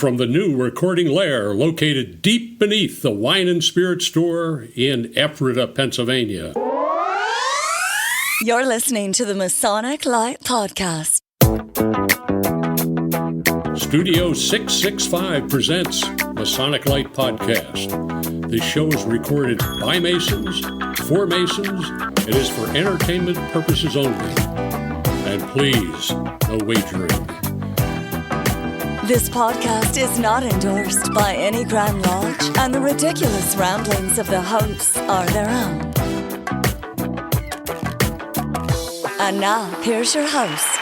from the new recording lair located deep beneath the Wine and Spirit store in Ephrata, Pennsylvania. You're listening to the Masonic Light Podcast. Studio 665 presents Masonic Light Podcast. This show is recorded by Masons, for Masons. It is for entertainment purposes only. And please, no wagering. This podcast is not endorsed by any Grand Lodge, and the ridiculous ramblings of the hosts are their own. And now, here's your host.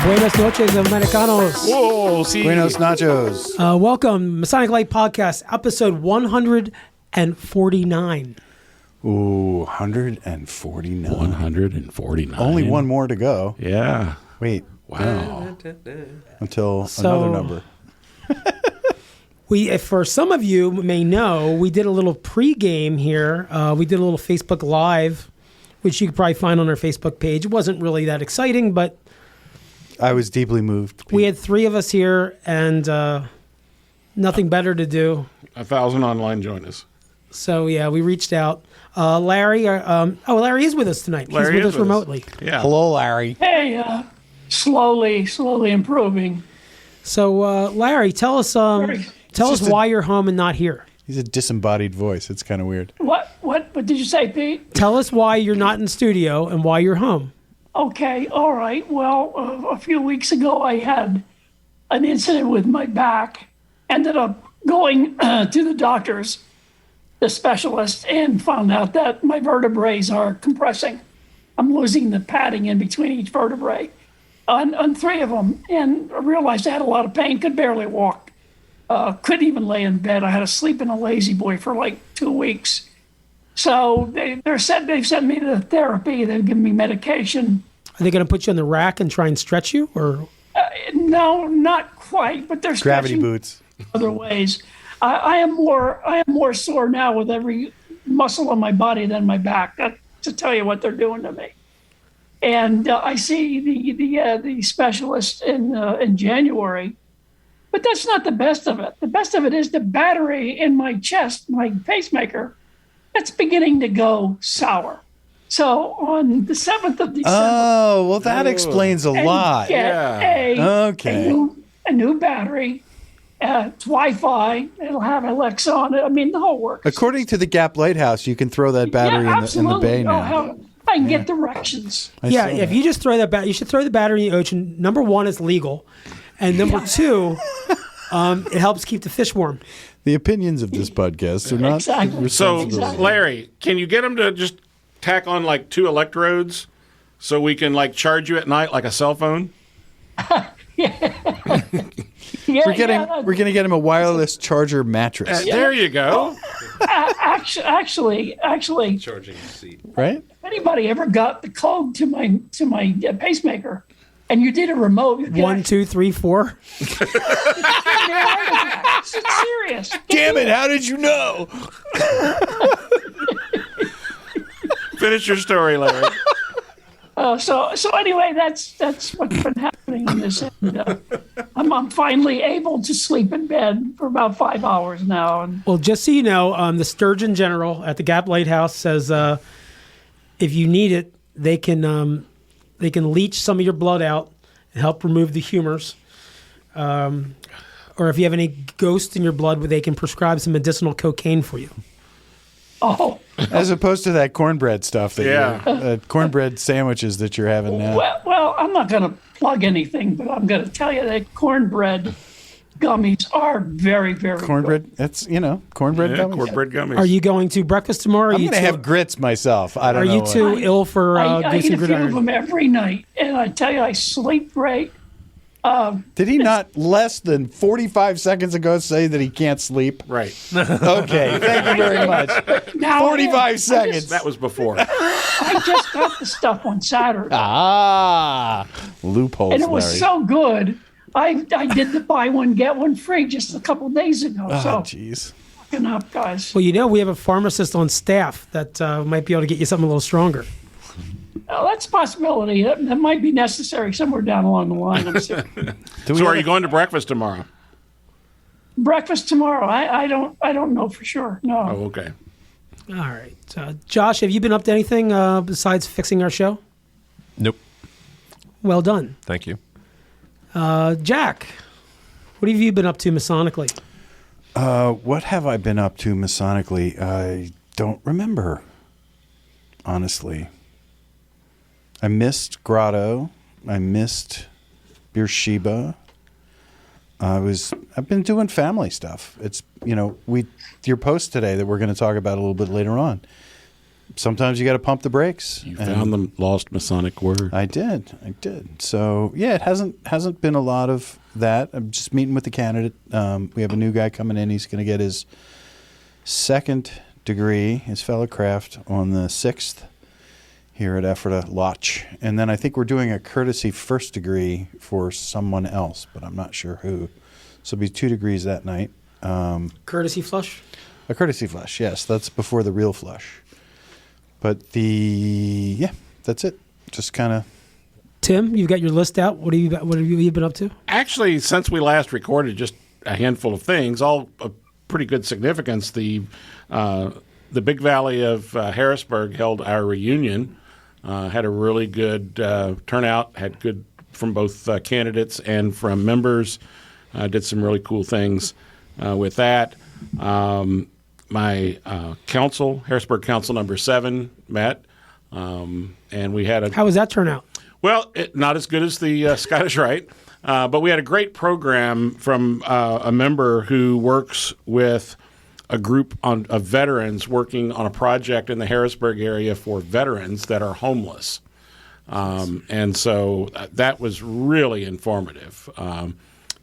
Buenas noches, Americanos. Whoa, sí. Buenos nachos. Welcome, Masonic Light Podcast, episode 149. Ooh, 149. 149. Only one more to go. Yeah. Wait. Wow. Until another number. For some of you may know, we did a little pregame here. We did a little Facebook Live, which you could probably find on our Facebook page. It wasn't really that exciting, but I was deeply moved. we had three of us here and nothing better to do. 1,000 online join us. So, yeah, we reached out. Larry, Larry is with us tonight. He's with us remotely. Yeah. Hello, Larry. Hey, slowly improving. So, Larry, tell us why you're home and not here. He's a disembodied voice. It's kind of weird. What did you say, Pete? Tell us why you're not in studio and why you're home. Okay, all right. Well, a few weeks ago, I had an incident with my back. Ended up going to the doctors, the specialist, and found out that my vertebrae are compressing. I'm losing the padding in between each vertebrae on three of them. And I realized I had a lot of pain, could barely walk. Couldn't even lay in bed. I had to sleep in a lazy boy for like 2 weeks. So they've sent me to therapy. They've given me medication. Are they going to put you on the rack and try and stretch you, or? No, not quite. But they're Gravity boots. Other ways. I am more sore now with every muscle on my body than my back. That to tell you what they're doing to me. And I see the specialist in January. But that's not the best of it. The best of it is the battery in my chest, my pacemaker, that's beginning to go sour. So on the 7th of December. Oh, well, that explains a lot. A new battery. It's Wi-Fi. It'll have Alexa on it. I mean, the whole works. According to the Gap Lighthouse, you can throw that battery in the bay now. I can get directions. If you just throw that you should throw the battery in the ocean. Number one, it's legal. And number two, it helps keep the fish warm. The opinions of this podcast are not So, Larry, can you get them to just tack on like 2 electrodes so we can like charge you at night like a cell phone? We're going to get him a wireless charger mattress. There you go. Actually, Charging seat. Right? if anybody ever got the code to my pacemaker, and you did a remote. 1, 2, 3, 4. It's serious. Damn it! How did you know? Finish your story, Larry. So anyway, that's what's been happening in this. And, I'm finally able to sleep in bed for about 5 hours now. And Well, just so you know, the Surgeon General at the Gap Lighthouse says if you need it, they can leach some of your blood out and help remove the humors. Or if you have any ghosts in your blood, they can prescribe some medicinal cocaine for you. oh, As opposed to that cornbread stuff that cornbread sandwiches that you're having now. well, I'm not going to plug anything, but I'm going to tell you that cornbread gummies are very, very Cornbread, good. that's, cornbread gummies. Cornbread gummies. Are you going to breakfast tomorrow? I'm going to have grits myself. I don't Are know. you too ill for I goose eat and a few of gridiron? them every night, and I tell you, I sleep great. Did he not less than 45 seconds ago say that he can't sleep? Right. Okay, thank you very much. Now, 45 seconds. That was before. I just got the stuff on Saturday. Loopholes, And it was Larry. so good. I did the buy one, get one free just a couple days ago. Oh, jeez. Fucking up, guys. Well, we have a pharmacist on staff that might be able to get you something a little stronger. That's a possibility. That might be necessary somewhere down along the line. I'm sorry. So are you going to breakfast tomorrow? Breakfast tomorrow? I don't know for sure. No. Oh, okay. All right. Josh, have you been up to anything besides fixing our show? Nope. Well done. Thank you. Jack, what have you been up to Masonically? What have I been up to Masonically? I don't remember, honestly. I missed Grotto. I missed Beersheba. I've been doing family stuff. It's, your post today that we're going to talk about a little bit later on. Sometimes you got to pump the brakes. You found the lost Masonic word. I did. So yeah, it hasn't been a lot of that. I'm just meeting with the candidate. We have a new guy coming in. He's going to get his second degree, his fellow craft, on the 6th here at Ephrata Loch. And then I think we're doing a courtesy first degree for someone else, but I'm not sure who. So it'll be 2 degrees that night. Courtesy flush? A courtesy flush, yes. That's before the real flush. But that's it. Just kind of. Tim, you've got your list out. What have you been up to? Actually, since we last recorded, just a handful of things, all of pretty good significance. The Big Valley of Harrisburg held our reunion. Had a really good turnout. Had good from both candidates and from members. Did some really cool things with that. My council, Harrisburg Council number 7, met, and we had a. How was that turnout? Well, not as good as the Scottish Rite, but we had a great program from a member who works with a group of veterans working on a project in the Harrisburg area for veterans that are homeless. And so that was really informative.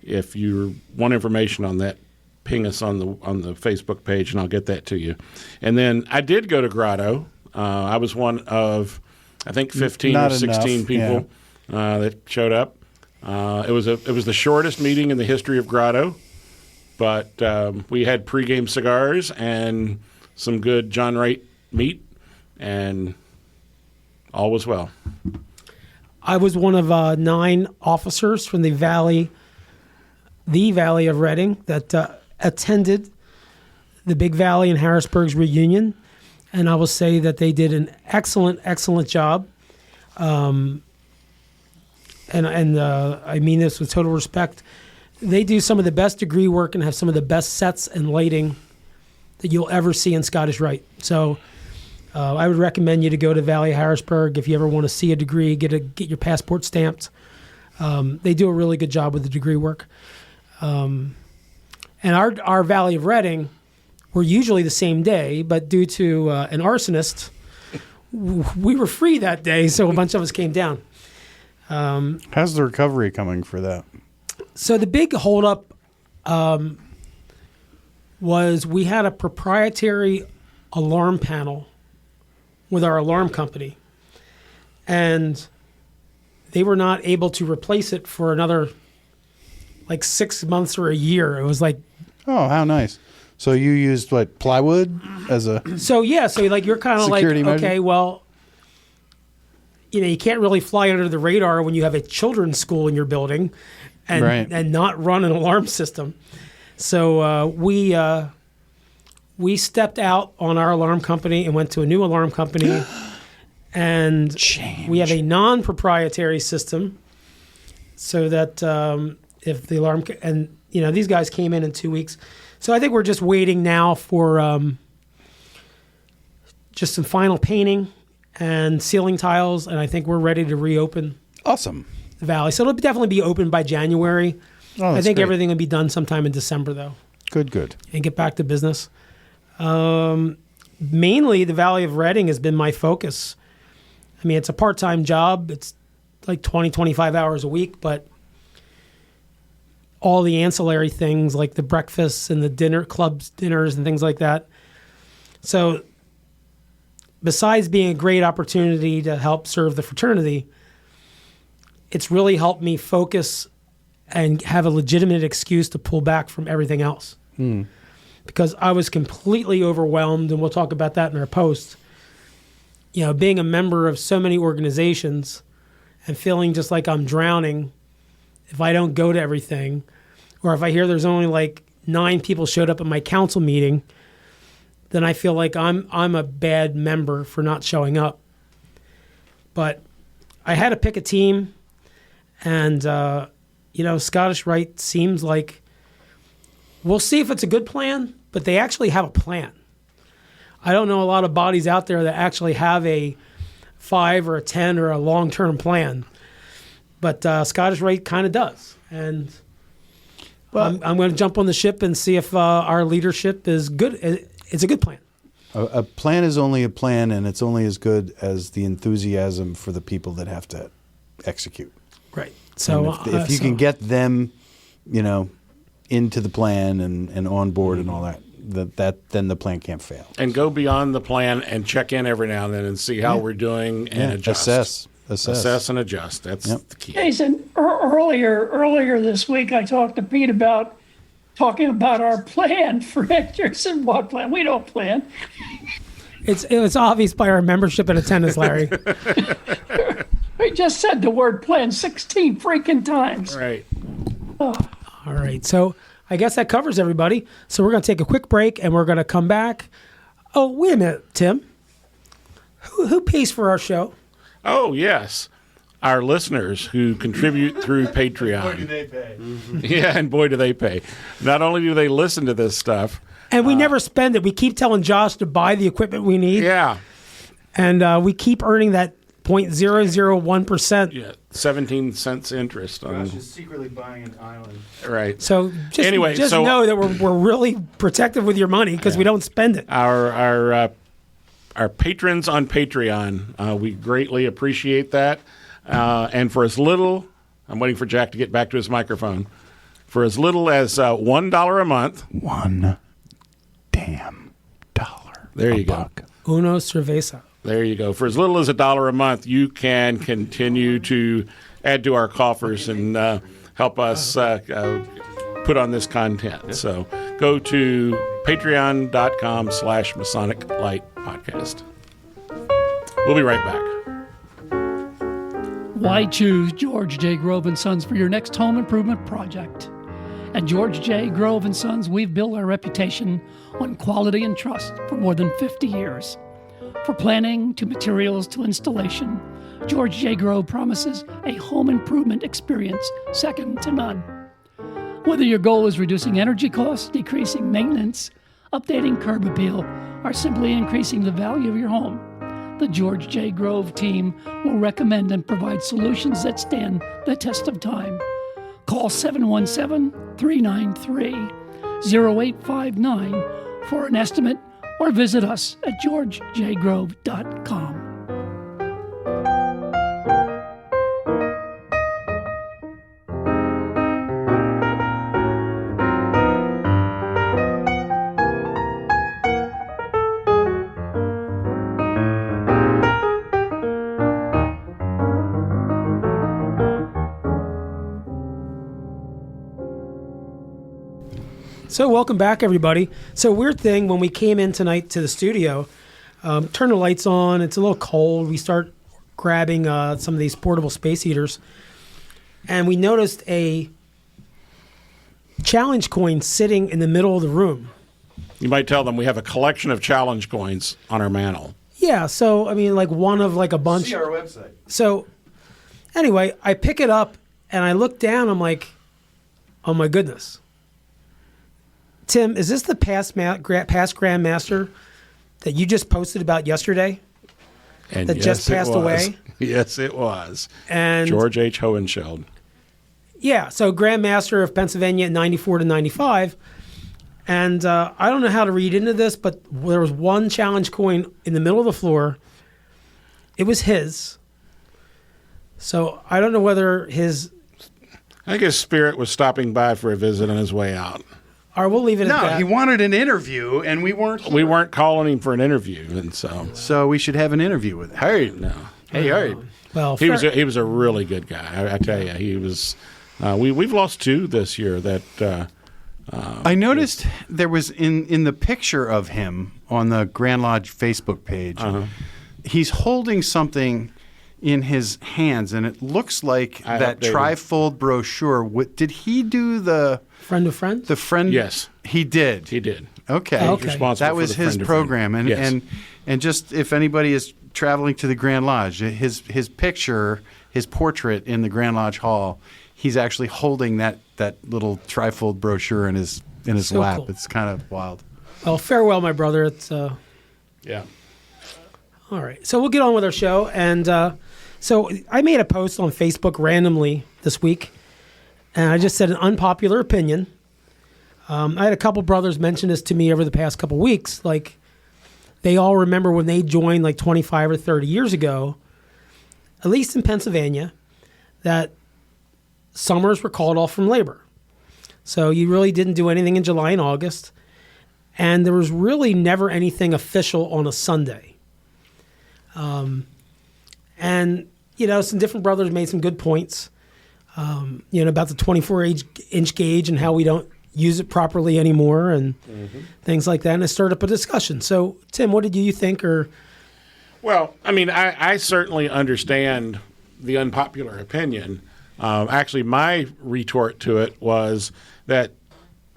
If you want information on that, ping us on the Facebook page, and I'll get that to you. And then I did go to Grotto. I was one of, I think, 15 Not or 16 enough, people that showed up. It was the shortest meeting in the history of Grotto, but we had pregame cigars and some good John Wright meat, and all was well. I was one of 9 officers from the Valley of Reading that attended the Big Valley and Harrisburg's reunion, and I will say that they did an excellent job. And I mean this with total respect. They do some of the best degree work and have some of the best sets and lighting that you'll ever see in Scottish Rite. So I would recommend you to go to Valley of Harrisburg if you ever want to see a degree, get your passport stamped. They do a really good job with the degree work. And our Valley of Reading were usually the same day, but due to an arsonist, we were free that day, so a bunch of us came down. How's the recovery coming for that? So the big holdup was we had a proprietary alarm panel with our alarm company, and they were not able to replace it for another 6 months or a year. It was like, oh, how nice. So you used plywood as a you're kind of like, security measure? Okay, well, you can't really fly under the radar when you have a children's school in your building and not run an alarm system. So we stepped out on our alarm company and went to a new alarm company, and we have a non-proprietary system so that if the alarm these guys came in 2 weeks. So I think we're just waiting now for just some final painting and ceiling tiles, and I think we're ready to reopen. Awesome. The Valley. So it'll definitely be open by January. Oh, I think great. everything will be done sometime in December, though. Good. And get back to business. Mainly, the Valley of Reading has been my focus. I mean, it's a part-time job. It's like 20, 25 hours a week, but all the ancillary things like the breakfasts and the dinners and things like that. So besides being a great opportunity to help serve the fraternity, it's really helped me focus and have a legitimate excuse to pull back from everything else. Because I was completely overwhelmed, and we'll talk about that in our post, being a member of so many organizations and feeling just like I'm drowning if I don't go to everything, or if I hear there's only like 9 people showed up at my council meeting, then I feel like I'm a bad member for not showing up. But I had to pick a team, and Scottish Rite seems like, we'll see if it's a good plan, but they actually have a plan. I don't know a lot of bodies out there that actually have a 5 or a 10 or a long-term plan, but Scottish Rite kind of does. And I'm going to jump on the ship and see if our leadership is good. It's a good plan. A plan is only a plan, and it's only as good as the enthusiasm for the people that have to execute. Right. So if you can get them, into the plan and on board and all that, then the plan can't fail. And go beyond the plan and check in every now and then and see how we're doing and adjust. Assess and adjust. That's the key. Jason, earlier this week, I talked to Pete about talking about our plan for next year. I said, what plan? We don't plan. It's obvious by our membership and attendance, Larry. We just said the word plan 16 freaking times. Right. All right. So I guess that covers everybody. So we're going to take a quick break, and we're going to come back. Oh, wait a minute, Tim. Who pays for our show? Oh, yes. Our listeners who contribute through Patreon. Boy, do they pay. Yeah, and boy, do they pay. Not only do they listen to this stuff. And we never spend it. We keep telling Josh to buy the equipment we need. Yeah. And we keep earning that 0.001%. Yeah, 17 cents interest. Josh is secretly buying an island. Right. So just know that we're really protective with your money because we don't spend it. Our patrons on Patreon, we greatly appreciate that. And for as little, I'm waiting for Jack to get back to his microphone, for as little as $1 a month. $1 damn dollar. There you go. Uno cerveza. There you go. For as little as $1 a month, you can continue to add to our coffers and help us put on this content. So go to patreon.com/Masonic Light Podcast. We'll be right back. Why choose George J. Grove & Sons for your next home improvement project? At George J. Grove & Sons, we've built our reputation on quality and trust for more than 50 years. From planning to materials to installation, George J. Grove promises a home improvement experience second to none. Whether your goal is reducing energy costs, decreasing maintenance, updating curb appeal, or simply increasing the value of your home, the George J. Grove team will recommend and provide solutions that stand the test of time. Call 717-393-0859 for an estimate or visit us at georgejgrove.com. So welcome back, everybody. So weird thing, when we came in tonight to the studio, turn the lights on. It's a little cold. We start grabbing some of these portable space heaters, and we noticed a challenge coin sitting in the middle of the room. You might tell them we have a collection of challenge coins on our mantle. Yeah, so, I mean, like one of like a bunch. See our website. So, anyway, I pick it up, and I look down. I'm like, oh, my goodness. Tim, is this the past Grandmaster that you just posted about yesterday? And that yes, just passed away? Yes, it was. And George H. Hohenscheld. Yeah, so Grandmaster of Pennsylvania, 94 to 95. And I don't know how to read into this, but there was one challenge coin in the middle of the floor. It was his. So I don't know whether his... I think his spirit was stopping by for a visit on his way out. All right, we'll leave it at that. No, he wanted an interview, and we weren't here. We weren't calling him for an interview, and so we should have an interview with him. Hey, no. Hey, hey. Well, he was a really good guy. I tell you, he was. We've lost 2 this year. That I noticed there was in the picture of him on the Grand Lodge Facebook page. he's holding something in his hands, and it looks like that trifold brochure. Did he do the Friend of Friends? The friend? Yes, he did. He did. Okay, that was his program, and just if anybody is traveling to the Grand Lodge, his picture, his portrait in the Grand Lodge Hall, he's actually holding that little trifold brochure in his lap. Cool. It's kind of wild. Well, farewell, my brother. It's yeah. All right, so we'll get on with our show, and so I made a post on Facebook randomly this week, and I just said an unpopular opinion. I had a couple brothers mention this to me over the past couple weeks. Like, they all remember when they joined like 25 or 30 years ago, at least in Pennsylvania, that summers were called off from labor. So you really didn't do anything in July and August, and there was really never anything official on a Sunday. And, some different brothers made some good points, about the 24-inch gauge and how we don't use it properly anymore and things like that. And it stirred up a discussion. So, Tim, what did you think? Well, I mean, I certainly understand the unpopular opinion. Actually, my retort to it was that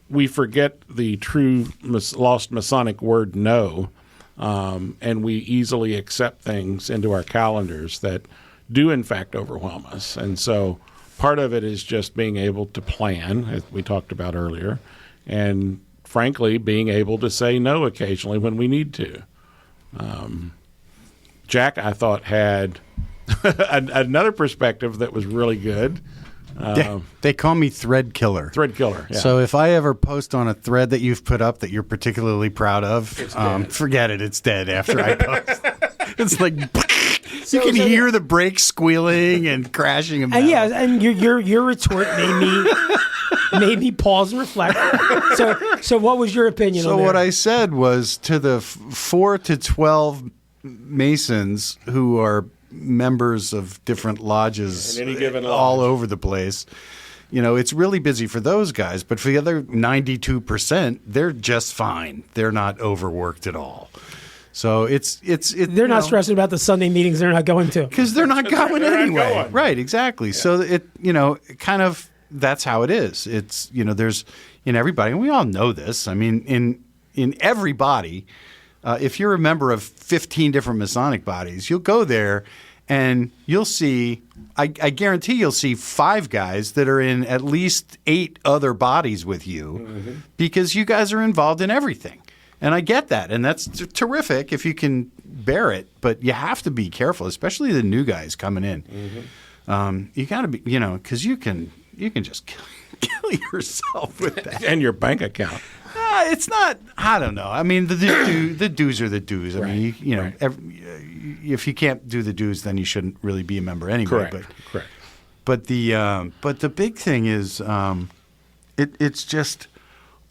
we forget the true lost Masonic word no, and we easily accept things into our calendars that do, in fact, overwhelm us. And so part of it is just being able to plan, as we talked about earlier, and frankly, being able to say no occasionally when we need to. Jack, I thought, had another perspective that was really good. They call me thread killer. Thread killer. Yeah. So if I ever post on a thread that you've put up that you're particularly proud of, forget it. It's dead after I post. It's like you can hear the brakes squealing and crashing. And and your retort made me pause and reflect. So what was your opinion? So on that? What I said was to the 4 to 12 Masons who are members of different lodges in any given lodge, all over the place. It's really busy for those guys, but for the other 92%, they're just fine. They're not overworked at all. So they're not stressing about the Sunday meetings they're not going to because they're not going anyway. Not going. Right, exactly. Yeah. So kind of that's how it is. It's there's in everybody, and we all know this. I mean, in every body. If you're a member of 15 different Masonic bodies, you'll go there and you'll see, I guarantee you'll see 5 guys that are in at least 8 other bodies with you because you guys are involved in everything. And I get that. And that's terrific if you can bear it. But you have to be careful, especially the new guys coming in. You got to be, because you can just kill yourself with that. And your bank account. It's not. I don't know. I mean, the dues are the dues. I mean, if you can't do the dues, then you shouldn't really be a member anyway. Correct. But the big thing is, it's just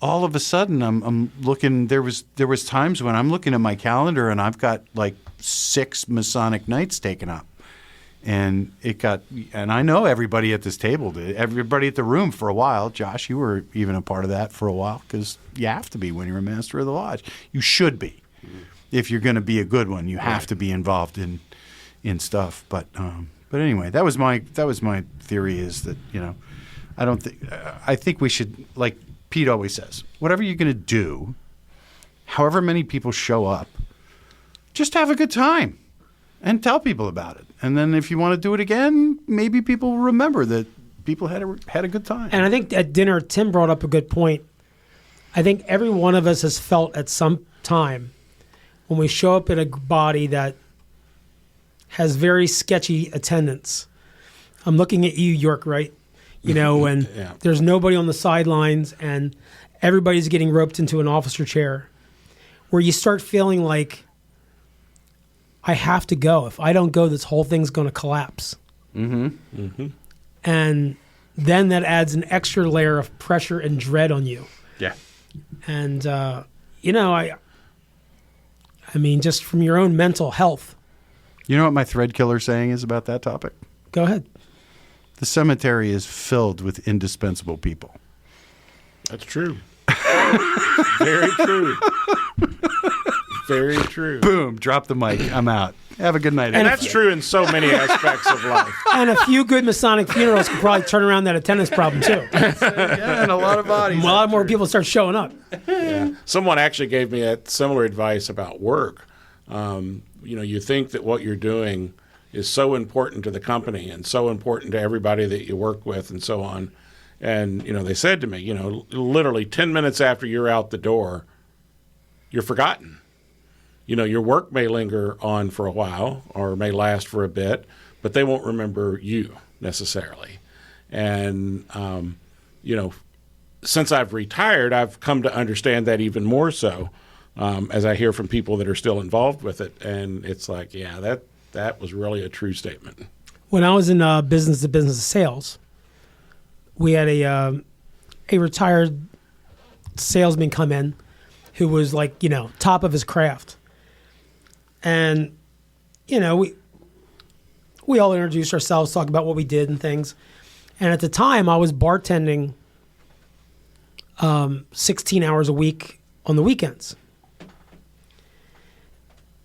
all of a sudden I'm looking. There was times when I'm looking at my calendar and I've got like 6 Masonic nights taken up. And I know everybody at this table did. Everybody at the room for a while. Josh, you were even a part of that for a while because you have to be when you're a master of the lodge. You should be. If you're going to be a good one, you have to be involved in stuff. But anyway, that was my theory is that I think we should, like Pete always says, whatever you're going to do, however many people show up, just have a good time and tell people about it. And then if you want to do it again, maybe people will remember that people had a good time. And I think at dinner, Tim brought up a good point. I think every one of us has felt at some time when we show up at a body that has very sketchy attendance. I'm looking at you, York, right? When there's nobody on the sidelines and everybody's getting roped into an officer chair, where you start feeling like, I have to go. If I don't go, this whole thing's going to collapse. And then that adds an extra layer of pressure and dread on you. Yeah. And, I mean, just from your own mental health. You know what my thread killer saying is about that topic? Go ahead. The cemetery is filled with indispensable people. That's true. Very true. very true. Boom, drop the mic. I'm out. Have a good night. And that's true in so many aspects of life. And a few good Masonic funerals could probably turn around that attendance problem, too. Yeah, and a lot of bodies. A lot more people start showing up. Yeah. Someone actually gave me a similar advice about work. You think that what you're doing is so important to the company and so important to everybody that you work with and so on. And, they said to me, literally 10 minutes after you're out the door, you're forgotten. Your work may linger on for a while or may last for a bit, but they won't remember you necessarily. And, since I've retired, I've come to understand that even more so as I hear from people that are still involved with it. And it's like, yeah, that was really a true statement. When I was in business-to-business sales, we had a retired salesman come in who was like, top of his craft. And, we all introduced ourselves, talk about what we did and things. And at the time, I was bartending 16 hours a week on the weekends.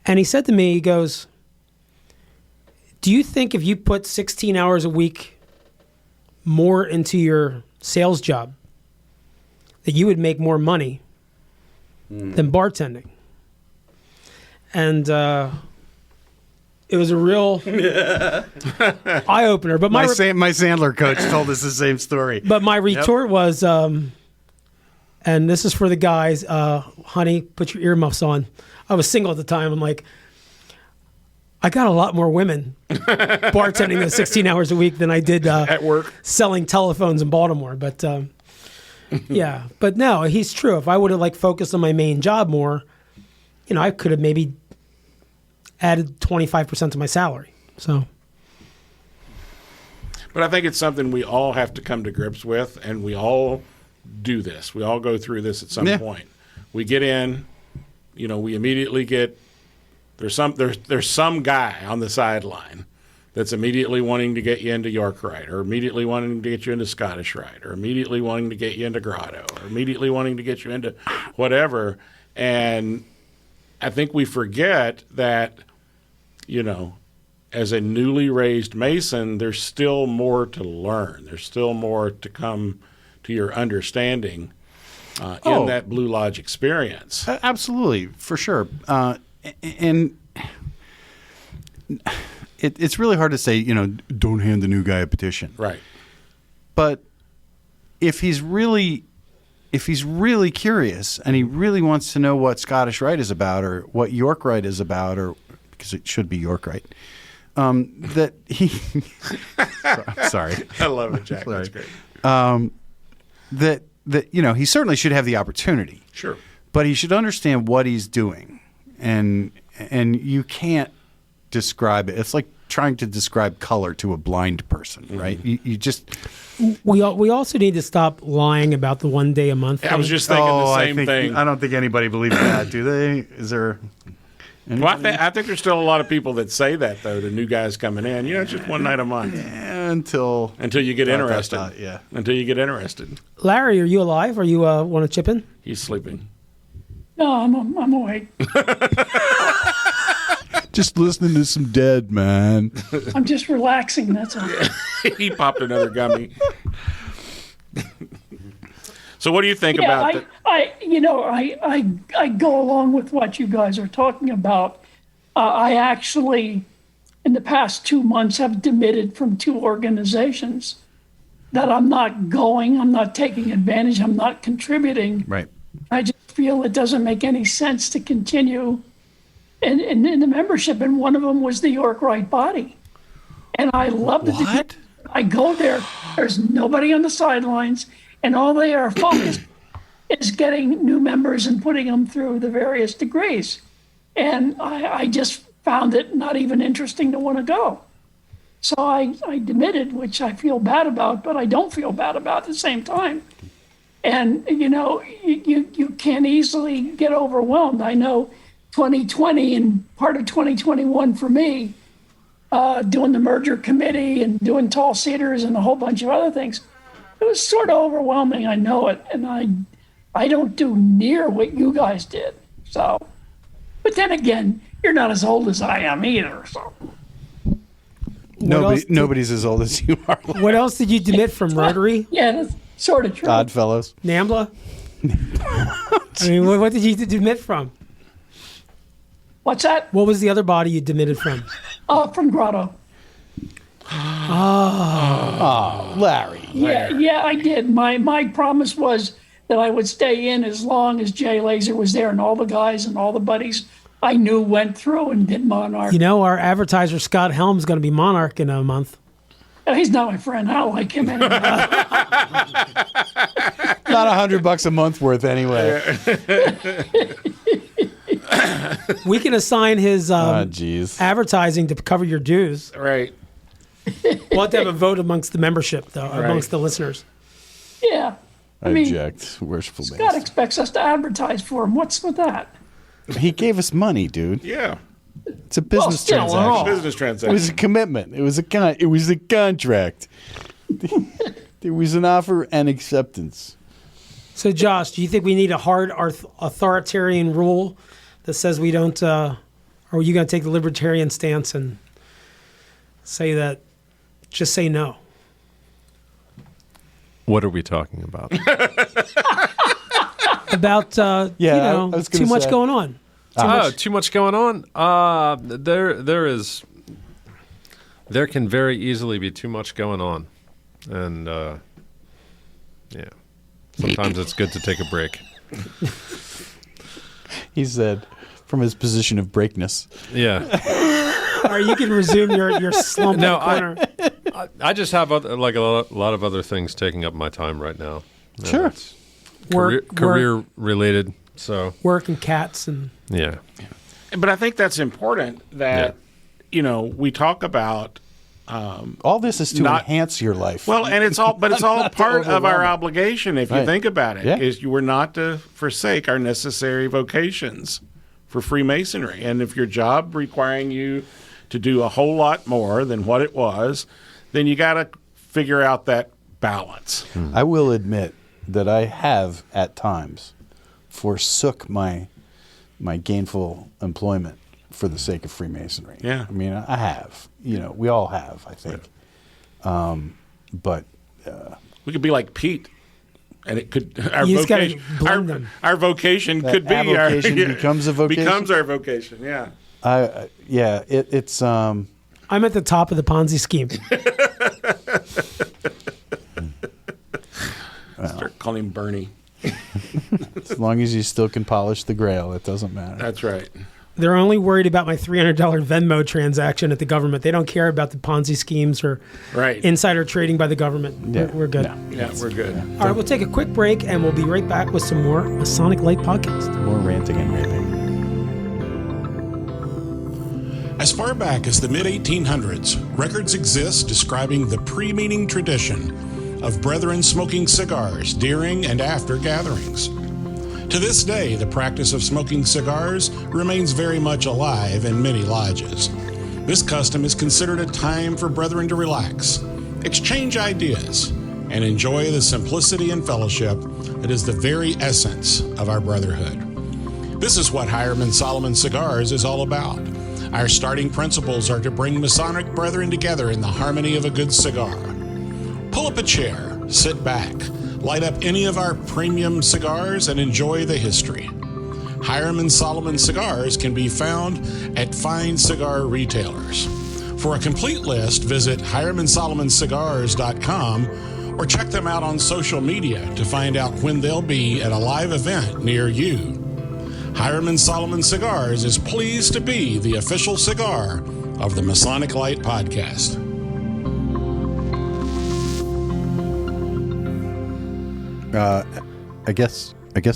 And he said to me, he goes, do you think if you put 16 hours a week more into your sales job, that you would make more money than bartending? And it was a real eye-opener. But my Sandler coach told us the same story. But my retort was, and this is for the guys, honey, put your earmuffs on. I was single at the time. I'm like, I got a lot more women bartending those 16 hours a week than I did at work selling telephones in Baltimore. But yeah, but no, he's true. If I would have focused on my main job more, I could have maybe added 25% to my salary. So, but I think it's something we all have to come to grips with, and we all do this. We all go through this at some point. We get in, we immediately get there's some guy on the sideline that's immediately wanting to get you into York Rite, or immediately wanting to get you into Scottish Rite, or immediately wanting to get you into Grotto, or immediately wanting to get you into whatever. And I think we forget that, as a newly raised Mason, there's still more to learn. There's still more to come to your understanding in that Blue Lodge experience. Absolutely, for sure. And it's really hard to say, don't hand the new guy a petition. Right. But if he's really curious and he really wants to know what Scottish Rite is about or what York Rite is about, or because it should be York Rite, that he sorry. I love it, Jack. That's great. That he certainly should have the opportunity. Sure. But he should understand what he's doing. And you can't describe it. It's like trying to describe color to a blind person, right? You just... We also need to stop lying about the 1 day a month thing. I was just thinking the same thing. I don't think anybody believes that, do they? Is there... Well, I think there's still a lot of people that say that, though, the new guys coming in. It's just one night a month. Yeah, until you get interested. Yeah. Until you get interested. Larry, are you alive? Or you want to chip in? He's sleeping. No, I'm awake. Just listening to some Dead, man. I'm just relaxing, that's all. He popped another gummy. So what do you think about that? I go along with what you guys are talking about. I actually, in the past 2 months, have demitted from 2 organizations that I'm not going, I'm not taking advantage, I'm not contributing. Right. I just feel it doesn't make any sense to continue in the membership, and one of them was the York Rite body. And I love it. What? I go there, there's nobody on the sidelines, and all they are focused is getting new members and putting them through the various degrees. And I just found it not even interesting to want to go. So I demitted, which I feel bad about, but I don't feel bad about at the same time. And, you can easily get overwhelmed. I know 2020 and part of 2021 for me, doing the merger committee and doing tall cedars and a whole bunch of other things, it was sort of overwhelming. I know it. And I don't do near what you guys did. So, But then again, you're not as old as I am either. So Nobody's as old as you are. What else did you demit from Rotary? yeah, that's sort of true. Oddfellows. NAMBLA? I mean, what did you demit from? What's that? What was the other body you demitted from? From Grotto. Oh, Larry. Yeah, I did. My promise was that I would stay in as long as Jay Laser was there, and all the guys and all the buddies I knew went through and did Monarch. You know, our advertiser, Scott Helm's going to be Monarch in a month. He's not my friend. I don't like him anyway. Not $100 a month worth anyway. We can assign his jeez. advertising to cover your dues. Right. We'll have to have a vote amongst the membership, though, amongst the listeners. Yeah. I mean, object. Worshipful Scott master. expects us to advertise for him. What's with that? He gave us money, dude. Yeah. It's a business still, transaction. Business It transaction. was a commitment. It was a contract. There was an offer and acceptance. So, Josh, do you think we need a hard authoritarian rule that says we don't, or are you going to take the libertarian stance and say that, just say no? What are we talking about? About, I was too gonna much say. going on. Too much going on. There can very easily be too much going on, and yeah, sometimes it's good to take a break. He said, from his position of breakness. Yeah. All right, you can resume your slump in the corner. I just have a lot of other things taking up my time right now. Sure. It's career related. So work and cats and yeah. But I think that's important that, we talk about. All this is to enhance your life. Well, and it's all part of our overwhelm. obligation, if you Right. think about it, Yeah. is you were not to forsake our necessary vocations for Freemasonry. And if your job requiring you to do a whole lot more than what it was, then you got to figure out that balance. I will admit that I have, at times, forsook my gainful employment for the sake of Freemasonry. Yeah. I mean, I have. We all have, I think. But We could be like Pete, and it could our You just gotta vocation. blend them. Our vocation That could be avocation our becomes a vocation? Becomes our vocation. Yeah. it's I'm at the top of the Ponzi scheme. Start calling him Bernie. as long as you still can polish the grail, it doesn't matter. That's right. They're only worried about my $300 Venmo transaction at the government. They don't care about the Ponzi schemes or Right. insider trading by the government. Yeah. We're good. Yeah, we're good. All right, we'll take a quick break and we'll be right back with some more Masonic Light Podcast. More ranting and raving. As far back as the mid-1800s, records exist describing the pre-meeting tradition of brethren smoking cigars during and after gatherings. To this day, the practice of smoking cigars remains very much alive in many lodges. This custom is considered a time for brethren to relax, exchange ideas, and enjoy the simplicity and fellowship that is the very essence of our brotherhood. This is what Hiram Solomon Cigars is all about. Our starting principles are to bring Masonic brethren together in the harmony of a good cigar. Pull up a chair, sit back, light up any of our premium cigars, and enjoy the history. Hiram Solomon Cigars can be found at fine cigar retailers. For a complete list, visit HiramandSolomonCigars.com or check them out on social media to find out when they'll be at a live event near you. Hiram Solomon Cigars is pleased to be the official cigar of the Masonic Light Podcast. I guess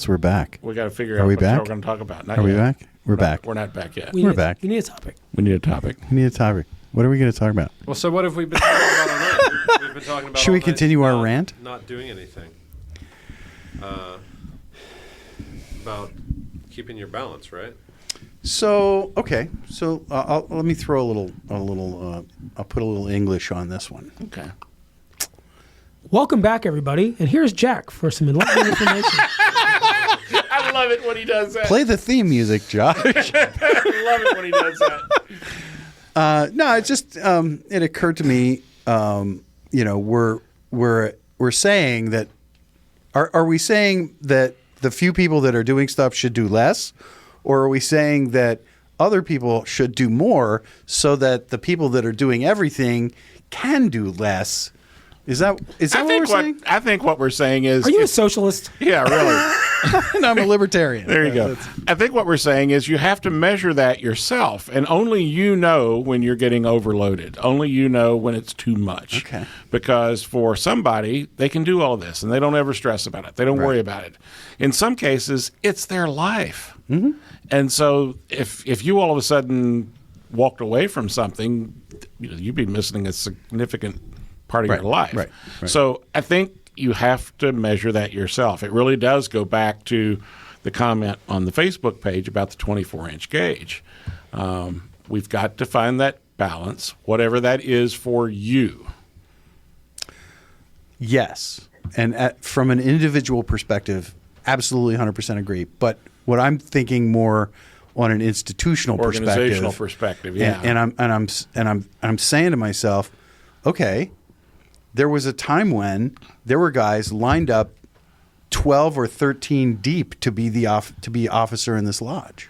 we're back. We got to figure Are out we what back? we're going to talk about. Not Are we yet. back? We're back. We're not back yet. We're back. We need a topic. We need a topic. We need a topic. What are we going to talk about? Well, so what have we been talking about all night? We've been talking about Should all we night continue our rant? Not doing anything. About keeping your balance, right? So okay. So let me throw a little. I'll put a little English on this one. Okay. Welcome back, everybody. And here's Jack for some enlightening information. I love it when he does that. Play the theme music, Josh. I love it when he does that. No, it just it occurred to me. We're saying that. Are we saying that the few people that are doing stuff should do less, or are we saying that other people should do more so that the people that are doing everything can do less? Is that what we're saying? I think what we're saying is... Are you a socialist? Yeah, really. And I'm a libertarian. There you go. I think what we're saying is you have to measure that yourself, and only you know when you're getting overloaded. Only you know when it's too much. Okay. Because for somebody, they can do all this, and they don't ever stress about it. They don't worry about it. In some cases, it's their life. Mm-hmm. And so if you all of a sudden walked away from something, you'd be missing a significant part of your life. Right. So I think you have to measure that yourself. It really does go back to the comment on the Facebook page about the 24-inch gauge. We've got to find that balance, whatever that is for you. Yes. And from an individual perspective, absolutely 100% agree. But what I'm thinking more on an organizational perspective, yeah. And I'm saying to myself, okay, there was a time when there were guys lined up 12 or 13 deep to be officer in this lodge.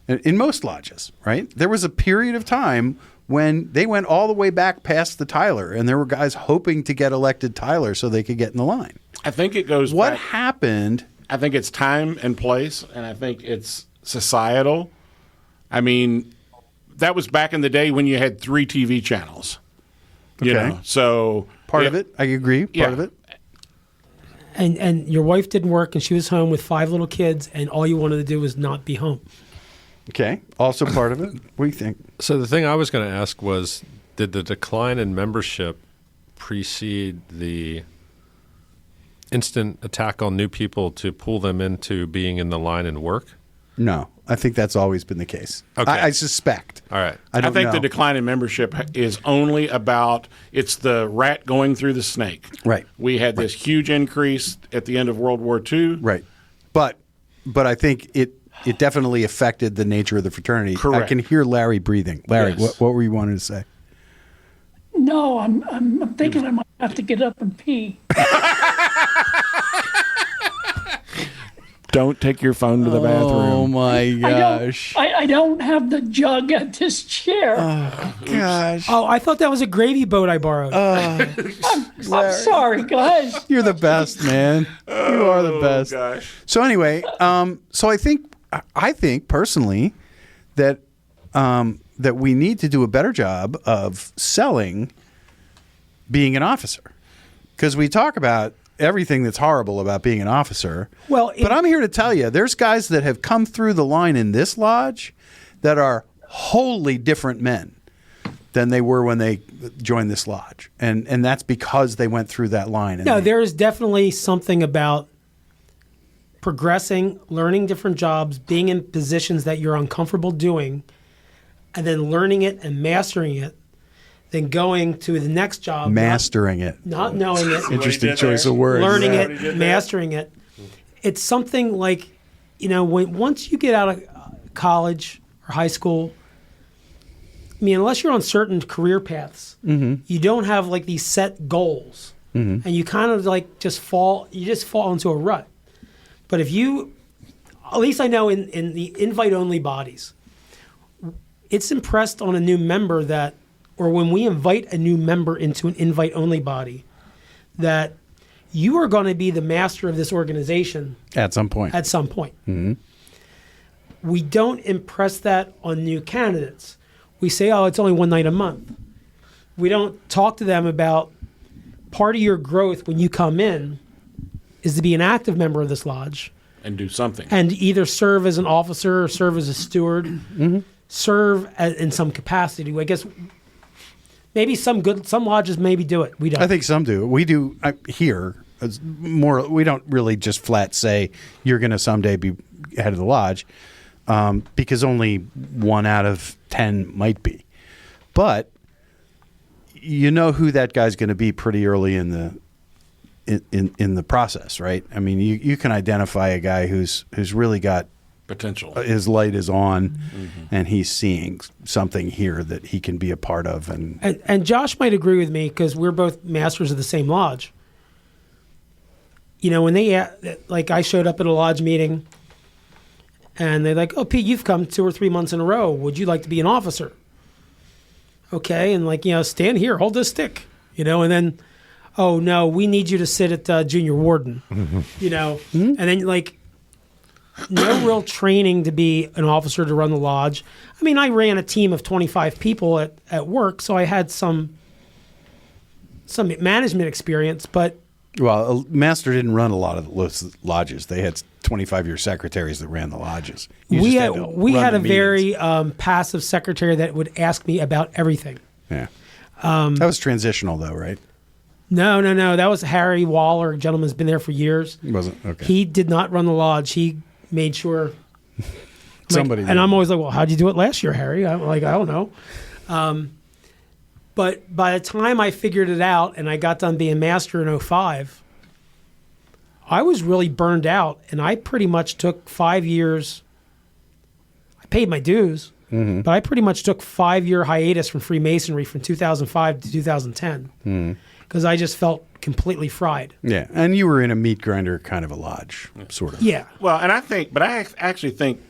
In most lodges, right? There was a period of time when they went all the way back past the Tyler, and there were guys hoping to get elected Tyler so they could get in the line. I think it goes What back. happened? I think it's time and place, and I think it's societal. I mean, that was back in the day when you had 3 TV channels. You know, so part of it, I agree. Part of it. And your wife didn't work, and she was home with 5 little kids, and all you wanted to do was not be home. Okay. Also part of it. What do you think? So the thing I was going to ask was, did the decline in membership precede the instant attack on new people to pull them into being in the line and work? No, I think that's always been the case. Okay. I suspect. All right. I think the decline in membership is only about, it's the rat going through the snake. Right. We had this huge increase at the end of World War II. Right. But I think it definitely affected the nature of the fraternity. Correct. I can hear Larry breathing. Larry, Yes. what were you wanting to say? No, I'm thinking I might have to get up and pee. Don't take your phone to the bathroom. Oh my gosh. I don't have the jug at this chair. Gosh. Oh, I thought that was a gravy boat I borrowed. I'm sorry, guys. You're the best, man. You are the best. Gosh. So anyway, so I think personally that that we need to do a better job of selling being an officer, because we talk about everything that's horrible about being an officer. Well, but I'm here to tell you, there's guys that have come through the line in this lodge that are wholly different men than they were when they joined this lodge, and that's because they went through that line. No, there is definitely something about progressing, learning different jobs, being in positions that you're uncomfortable doing, and then learning it and mastering it, then going to the next job. Mastering it. Not knowing it. Interesting choice of words. Learning it, mastering it. It's something like, once you get out of college or high school, I mean, unless you're on certain career paths, you don't have like these set goals. And you kind of like just fall into a rut. But if you, at least I know in the invite-only bodies, it's impressed on a new member that, or when we invite a new member into an invite-only body, that you are going to be the master of this organization at some point. We don't impress that on new candidates. We say, oh, it's only one night a month. We don't talk to them about part of your growth when you come in is to be an active member of this lodge. And do something. And either serve as an officer or serve as a steward, serve in some capacity. I guess maybe some lodges maybe do it. We don't. I think some do. We do here. More. We don't really just flat say you're going to someday be head of the lodge, because only 1 out of 10 might be. But you know who that guy's going to be pretty early in in the process, right? I mean, you can identify a guy who's really got potential. His light is on, and he's seeing something here that he can be a part of. And Josh might agree with me because we're both masters of the same lodge. You know, when I showed up at a lodge meeting, and they're like, "Oh, Pete, you've come 2 or 3 months in a row. Would you like to be an officer?" Okay, and stand here, hold this stick, and then, "Oh no, we need you to sit at junior warden," and then no real training to be an officer to run the lodge. I mean, I ran a team of 25 people at work, so I had some management experience, but. Well, Master didn't run a lot of the lodges. They had 25-year secretaries that ran the lodges. We had a very passive secretary that would ask me about everything. Yeah. That was transitional, though, right? No. That was Harry Waller, a gentleman who's been there for years. He wasn't? Okay. He did not run the lodge. He made sure somebody did. And I'm always like, well, how'd you do it last year, Harry? I'm like, I don't know. But by the time I figured it out and I got done being master in 2005, I was really burned out, and I pretty much took 5 years. I paid my dues, but I pretty much took 5-year hiatus from Freemasonry from 2005 to 2010 because I just felt completely fried. Yeah, and you were in a meat grinder kind of a lodge, sort of. Yeah. Well, and I actually think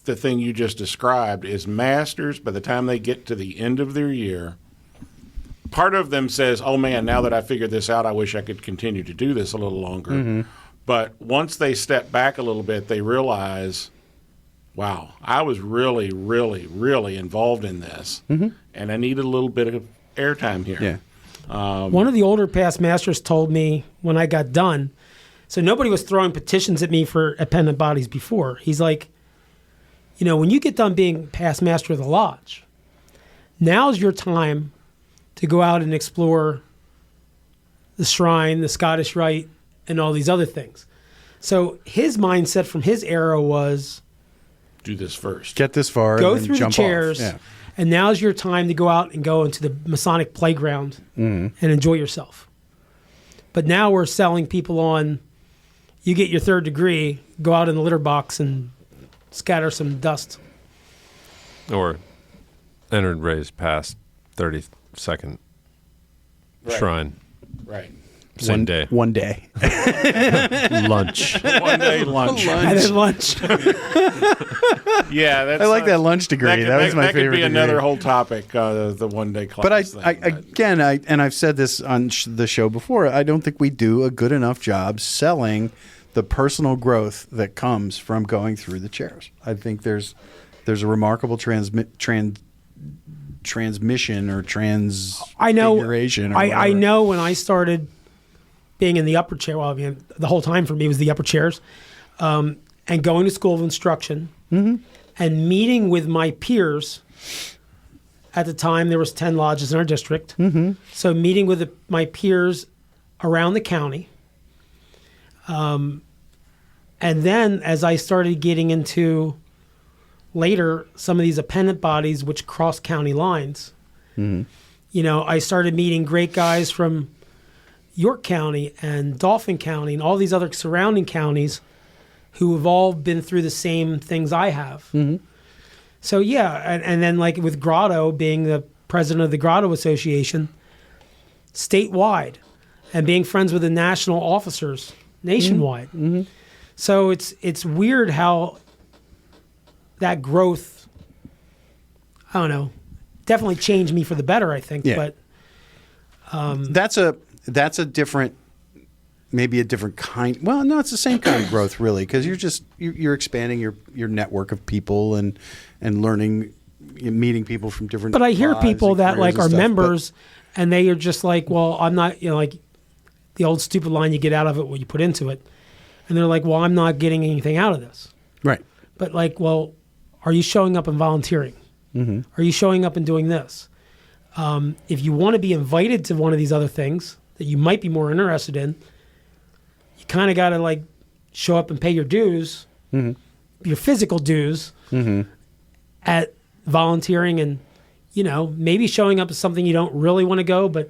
the thing you just described is masters, by the time they get to the end of their year, part of them says, "Oh man, now that I figured this out, I wish I could continue to do this a little longer." But once they step back a little bit, they realize, wow, I was really, really, really involved in this, and I needed a little bit of airtime here. Yeah. One of the older past masters told me when I got done, so nobody was throwing petitions at me for appendant bodies before. He's like, when you get done being past master of the lodge, now's your time to go out and explore the shrine, the Scottish Rite, and all these other things. So his mindset from his era was, do this first. Get this far. Go and through jump the chairs, off. Yeah. and now's your time to go out and go into the Masonic playground and enjoy yourself. But now we're selling people on, you get your 3rd degree, go out in the litter box and scatter some dust. Or enter and raise past 32nd shrine. Right. Same day. One day. Lunch. 1 day lunch. And then lunch. Yeah, that's I like that lunch degree. That was my favorite. That could be degree. another whole topic, the 1 day class. But and I've said this on the show before, I don't think we do a good enough job selling the personal growth that comes from going through the chairs. I think there's a remarkable transmission or transfiguration. I know when I started being in the upper chair, well, I mean, the whole time for me was the upper chairs, and going to school of instruction and meeting with my peers. At the time, there was 10 lodges in our district. So meeting with my peers around the county. And then as I started getting into later some of these appendant bodies which cross county lines, I started meeting great guys from York County and Dauphin County and all these other surrounding counties who have all been through the same things I have. So yeah, and then like with Grotto being the president of the Grotto Association statewide and being friends with the national officers nationwide. So it's weird how that growth, I don't know, definitely changed me for the better, I think. Yeah. But that's a different, maybe a different kind. Well, no, it's the same kind of growth, really, because you're expanding your network of people and learning, meeting people from different. But I hear lives people and that careers like are and stuff, members, and they are just like, well, I'm not, like the old stupid line, you get out of it what you put into it, and they're like, well, I'm not getting anything out of this. Right. But like, well, are you showing up and volunteering? Are you showing up and doing this? If you want to be invited to one of these other things that you might be more interested in, you kind of got to like show up and pay your dues, your physical dues at volunteering, and maybe showing up is something you don't really want to go, but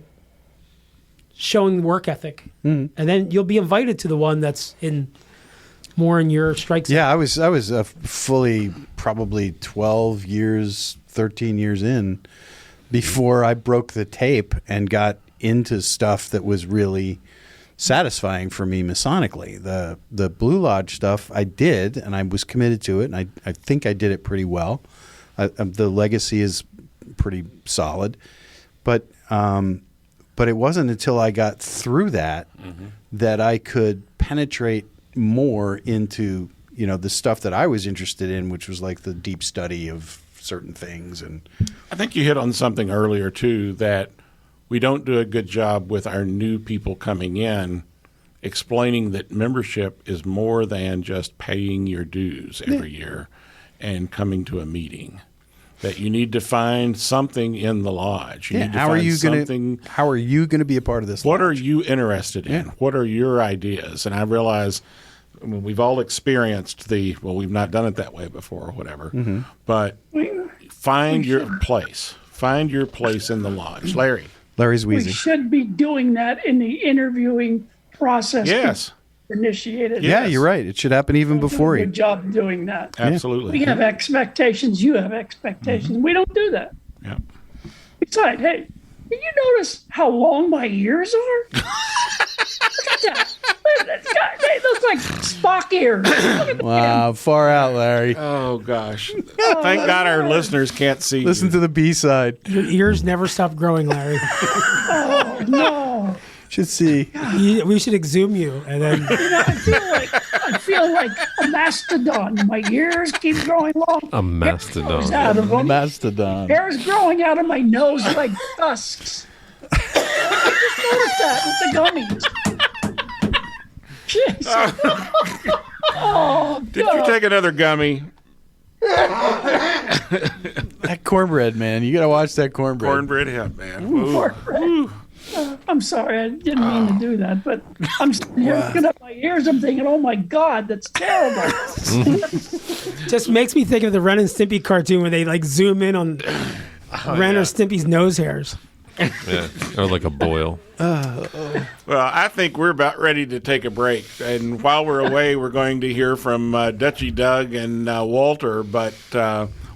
showing work ethic, and then you'll be invited to the one that's more in your strike zone. Yeah, I was fully probably 12 years, 13 years in before I broke the tape and got into stuff that was really satisfying for me Masonically. The Blue Lodge stuff I did, and I was committed to it, and I think I did it pretty well. The legacy is pretty solid, but it wasn't until I got through that that I could penetrate more into the stuff that I was interested in, which was like the deep study of certain things. And I think you hit on something earlier too, that we don't do a good job with our new people coming in explaining that membership is more than just paying your dues every year and coming to a meeting. That you need to find something in the lodge. You need to how are find you something. how are you going to be a part of this What lodge? are you interested in? Yeah. What are your ideas? And I realize we've all experienced we've not done it that way before or whatever, but find your place. Find your place in the lodge. Larry's We wheezing. should be doing that in the interviewing process. Yes. Initiated. Yeah, you're right. It should happen even before Good you. job doing that. Absolutely. We have expectations. You have expectations. We don't do that. Yeah. Besides, hey, did you notice how long my ears are? Look at that. They look like Spock ears. Look at that. Wow, far out, Larry. Oh, gosh. Thank God our listeners can't see Listen you. to the B-side. Your ears never stop growing, Larry. Oh, no. Should see. We should exhume you, and then I feel like a mastodon. My ears keep growing long. A mastodon. Out of them. Mastodon. Hair's growing out of my nose like tusks. I just noticed that with the gummies. Jeez. Oh, Did you take another gummy? That cornbread, man. You got to watch that cornbread. Cornbread hemp, man. Ooh. I'm sorry, I didn't mean to do that, but I'm sitting here looking at my ears. I'm thinking, oh my God, that's terrible. just makes me think of the Ren and Stimpy cartoon where they like zoom in on Ren or Stimpy's nose hairs. Yeah, or like a boil. Well, I think we're about ready to take a break. And while we're away, we're going to hear from Dutchie Doug and Walter. But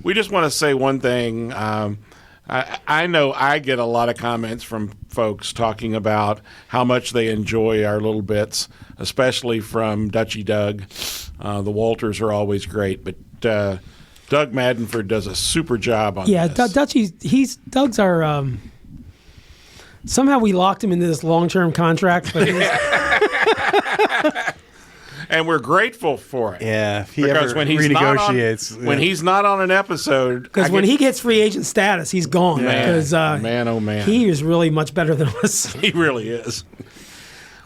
we just want to say one thing. I know I get a lot of comments from folks talking about how much they enjoy our little bits, especially from Dutchie Doug. The Walters are always great, but Doug Maddenford does a super job on Yeah, this. Doug's our. Somehow we locked him into this long-term contract, but And we're grateful for it. Yeah, if he Because ever when he's renegotiates. when he's not on an episode, because when he gets free agent status, he's gone. Because man, oh man, he is really much better than us. he really is.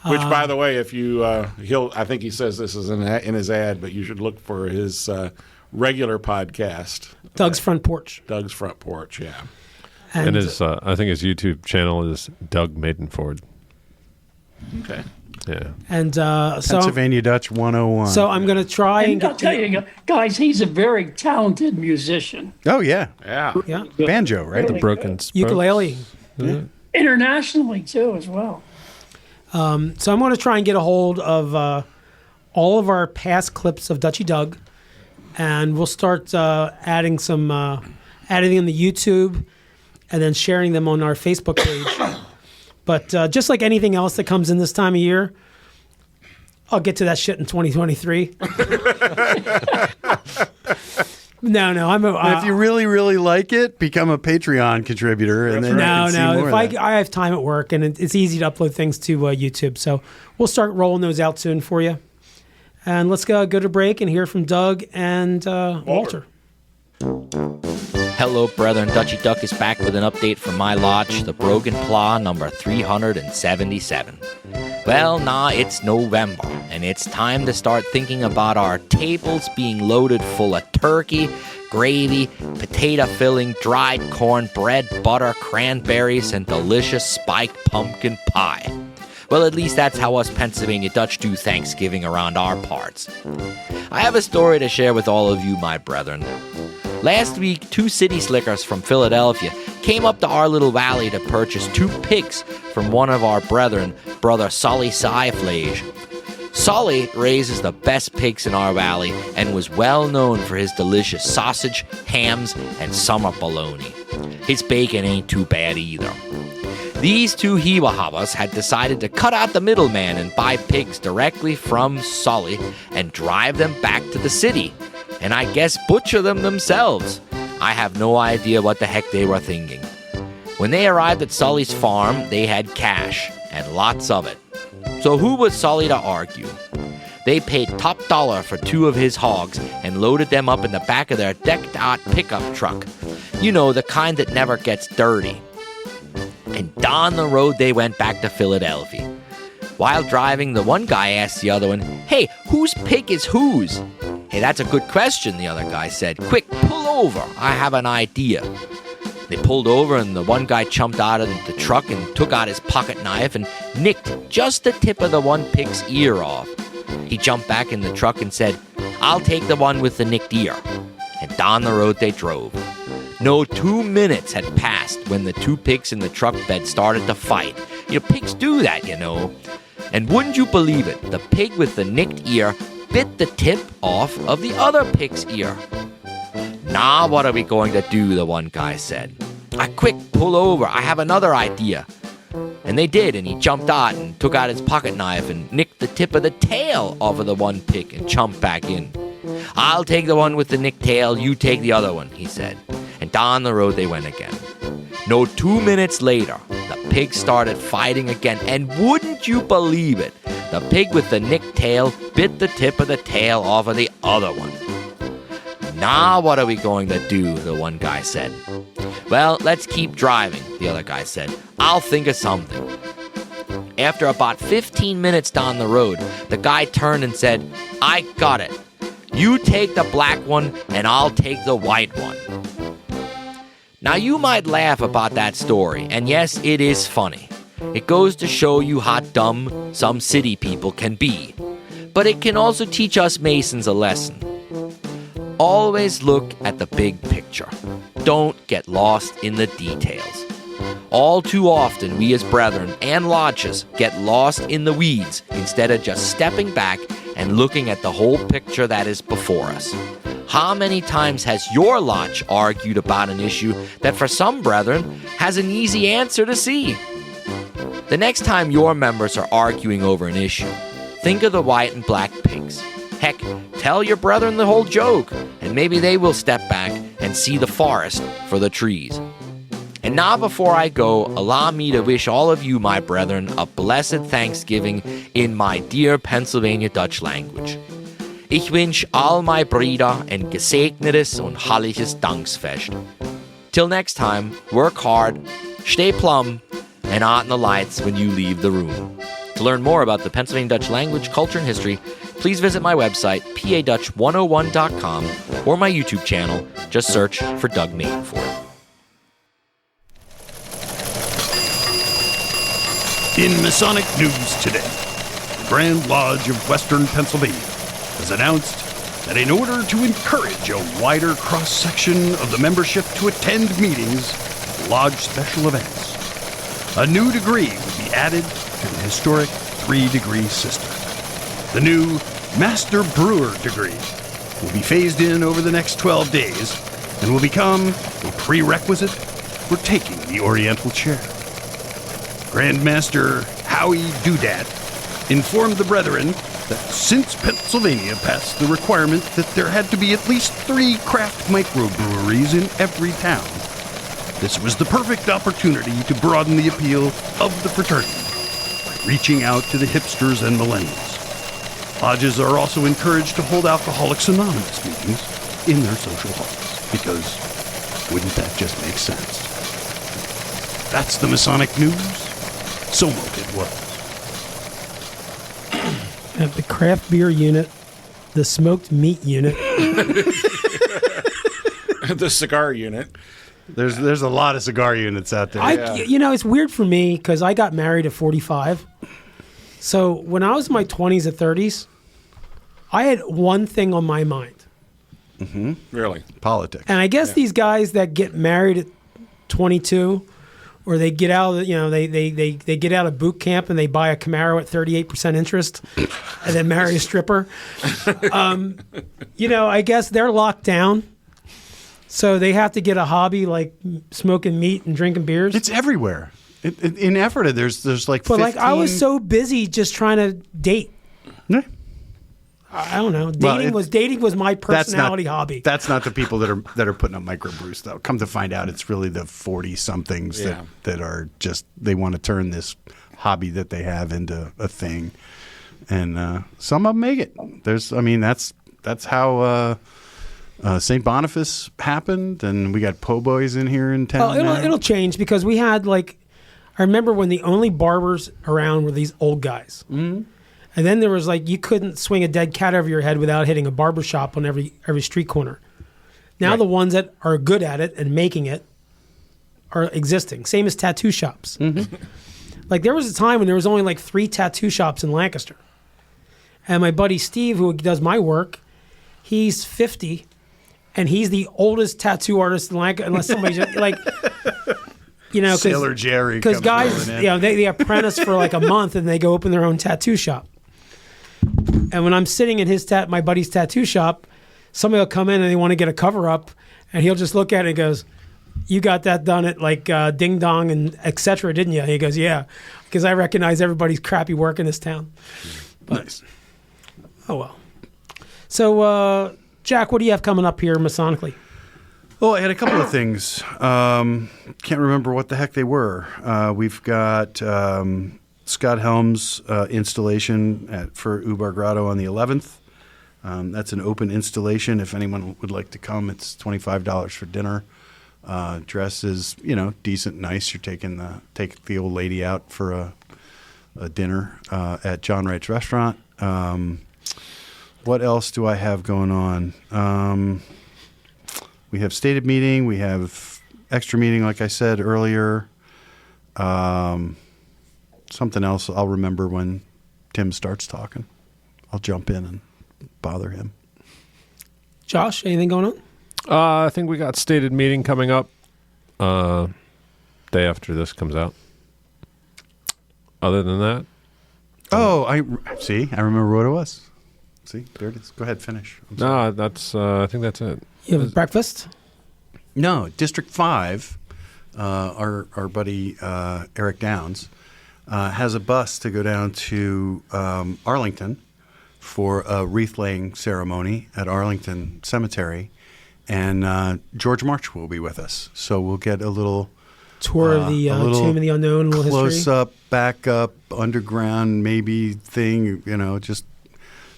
Which, by the way, if you I think he says this is in his ad, but you should look for his regular podcast, Doug's Front Porch. Doug's Front Porch. Yeah, And his, I think his YouTube channel is Doug Maidenford. okay. Yeah. And Pennsylvania Dutch 101. so I'm going to try and I'll get tell you, guys, he's a very talented musician. Oh, yeah. yeah, Banjo, right? The broken spokes. ukulele. Internationally, too, as well. So I'm going to try and get a hold of all of our past clips of Dutchie Doug, and we'll start adding them to YouTube, and then sharing them on our Facebook page. But just like anything else that comes in this time of year, I'll get to that shit in 2023. No, I'm if you really, really like it, become a Patreon contributor, and then you can see more If of that. I have time at work, and it's easy to upload things to YouTube, so we'll start rolling those out soon for you. And let's go to break and hear from Doug and Walter. Hello, brethren. Dutchie Duck is back with an update from my lodge, the Brogan Plough number 377. Well, it's November, and it's time to start thinking about our tables being loaded full of turkey, gravy, potato filling, dried corn, bread, butter, cranberries, and delicious spiked pumpkin pie. Well, at least that's how us Pennsylvania Dutch do Thanksgiving around our parts. I have a story to share with all of you, my brethren. Last week, 2 city slickers from Philadelphia came up to our little valley to purchase 2 pigs from one of our brethren, Brother Solly Syflage. Solly raises the best pigs in our valley and was well known for his delicious sausage, hams, and summer bologna. His bacon ain't too bad either. These 2 Hiwahabas had decided to cut out the middleman and buy pigs directly from Solly and drive them back to the city, and I guess butcher them themselves. I have no idea what the heck they were thinking. When they arrived at Solly's farm, they had cash, and lots of it. So who was Solly to argue? They paid top dollar for 2 of his hogs and loaded them up in the back of their decked-out pickup truck. You know, the kind that never gets dirty. And down the road they went back to Philadelphia. While driving, the one guy asked the other one, "Hey, whose pig is whose?" "Hey, that's a good question," the other guy said. "Quick, pull over. I have an idea." They pulled over, and the one guy jumped out of the truck and took out his pocket knife and nicked just the tip of the one pig's ear off. He jumped back in the truck and said, "I'll take the one with the nicked ear." And down the road they drove. No 2 minutes had passed when the 2 pigs in the truck bed started to fight. You know, pigs do that, you know. And wouldn't you believe it, the pig with the nicked ear bit the tip off of the other pig's ear. "Now what are we going to do?" the one guy said. Quick, pull over. I have another idea." And they did, and he jumped out and took out his pocket knife and nicked the tip of the tail off of the one pig and jumped back in. "I'll take the one with the nicked tail, you take the other one," he said. And down the road they went again. No 2 minutes later, the pigs started fighting again, and wouldn't you believe it, the pig with the nicked tail bit the tip of the tail off of the other one. "Now what are we going to do?" the one guy said. "Well, let's keep driving," the other guy said. "I'll think of something." After about 15 minutes down the road, the guy turned and said, "I got it. You take the black one, and I'll take the white one." Now, you might laugh about that story, and yes, it is funny. It goes to show you how dumb some city people can be. But it can also teach us Masons a lesson. Always look at the big picture. Don't get lost in the details. All too often, we as brethren and lodges get lost in the weeds instead of just stepping back and looking at the whole picture that is before us. How many times has your lodge argued about an issue that for some brethren has an easy answer to see? The next time your members are arguing over an issue, think of the white and black pigs. Heck, tell your brethren the whole joke, and maybe they will step back and see the forest for the trees. And now before I go, allow me to wish all of you, my brethren, a blessed Thanksgiving in my dear Pennsylvania Dutch language. Ich wünsch all my Brüder ein gesegnetes und herrliches Danksfest. Till next time, work hard, stay plumb, and out in the lights when you leave the room. To learn more about the Pennsylvania Dutch language, culture, and history, please visit my website, padutch101.com, or my YouTube channel. Just search for Doug Maidenford. In Masonic news today, the Grand Lodge of Western Pennsylvania has announced that in order to encourage a wider cross-section of the membership to attend meetings and lodge special events, a new degree will be added to the historic 3-degree system. The new Master Brewer degree will be phased in over the next 12 days and will become a prerequisite for taking the Oriental chair. Grandmaster Howie Doodat informed the brethren that since Pennsylvania passed the requirement that there had to be at least 3 craft microbreweries in every town, this was the perfect opportunity to broaden the appeal of the fraternity by reaching out to the hipsters and millennials. Lodges are also encouraged to hold Alcoholics Anonymous meetings in their social halls, because wouldn't that just make sense? That's the Masonic news. So it was. At the craft beer unit, the smoked meat unit, The cigar unit. There's a lot of cigar units out there. You know, it's weird for me because I got married at 45. So when I was in my 20s and 30s, I had one thing on my mind. Really? Politics. And I guess these guys that get married 22, or they get out of they get out of boot camp and they buy a Camaro at 38% interest, and then marry a stripper. I guess they're locked down, so they have to get a hobby like smoking meat and drinking beers. It's everywhere. In Ephrata, there's like. But 15... I was so busy just trying to date. Yeah. I don't know. Dating was my personality hobby. That's not the people that are putting up microbrews, though. Come to find out, it's really the 40-somethings that are just, they want to turn this hobby that they have into a thing, and some of them make it. That's how St. Boniface happened, and we got po' boys in here in town. It'll change because we had I remember when the only barbers around were these old guys. Mm-hmm. And then there was you couldn't swing a dead cat over your head without hitting a barber shop on every street corner. Now the ones that are good at it and making it are existing. Same as tattoo shops. Mm-hmm. There was a time when there was only 3 tattoo shops in Lancaster. And my buddy Steve, who does my work, he's 50, and he's the oldest tattoo artist in Lancaster, unless somebody's Sailor Jerry. Because guys, they apprentice for a month and they go open their own tattoo shop. And when I'm sitting in my buddy's tattoo shop, somebody will come in and they want to get a cover up, and he'll just look at it and goes, "You got that done at Ding Dong and etc., didn't you?" And he goes, "Yeah, because I recognize everybody's crappy work in this town." But, nice. Oh well. So, Jack, what do you have coming up here Masonically? Well, I had a couple of things. Can't remember what the heck they were. We've got Scott Helm's installation for Ubar Grotto on the 11th. That's an open installation. If anyone would like to come, it's $25 for dinner. Dress is, decent, nice. You're take the old lady out for a dinner at John Wright's restaurant. What else do I have going on? We have stated meeting. We have extra meeting, like I said earlier. Something else I'll remember when Tim starts talking. I'll jump in and bother him. Josh, anything going on? I think we got stated meeting coming up day after this comes out. Other than that? I remember what it was. See, there it is. Go ahead, finish. No, that's. I think that's it. You have breakfast? No, District 5, our buddy Eric Downs, has a bus to go down to Arlington for a wreath-laying ceremony at Arlington Cemetery, and George March will be with us. So we'll get a little tour of the Tomb of the Unknown, a little close history. up, back up, underground maybe thing, just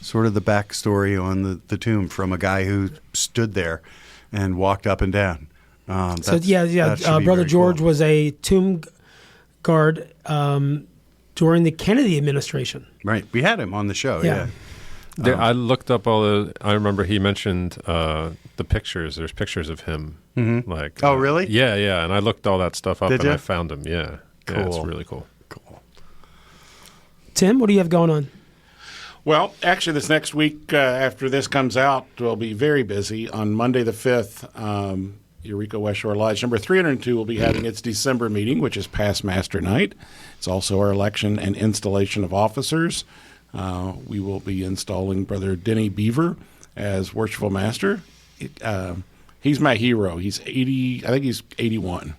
sort of the backstory on the tomb from a guy who stood there and walked up and down. Brother George cool. was a tomb guard during the Kennedy administration. Right. We had him on the show, yeah. I looked up I remember he mentioned the pictures. There's pictures of him. Mm-hmm. Oh, really? Yeah. And I looked all that stuff up I found him. Yeah. Cool. Yeah, it's really cool. Cool. Tim, what do you have going on? Well, actually, this next week after this comes out, we'll be very busy. On Monday the 5th, Eureka West Shore Lodge number 302 will be having its December meeting, which is past Master Night. It's also our election and installation of officers. We will be installing Brother Denny Beaver as Worshipful Master. He's my hero. He's 80. I think he's 81.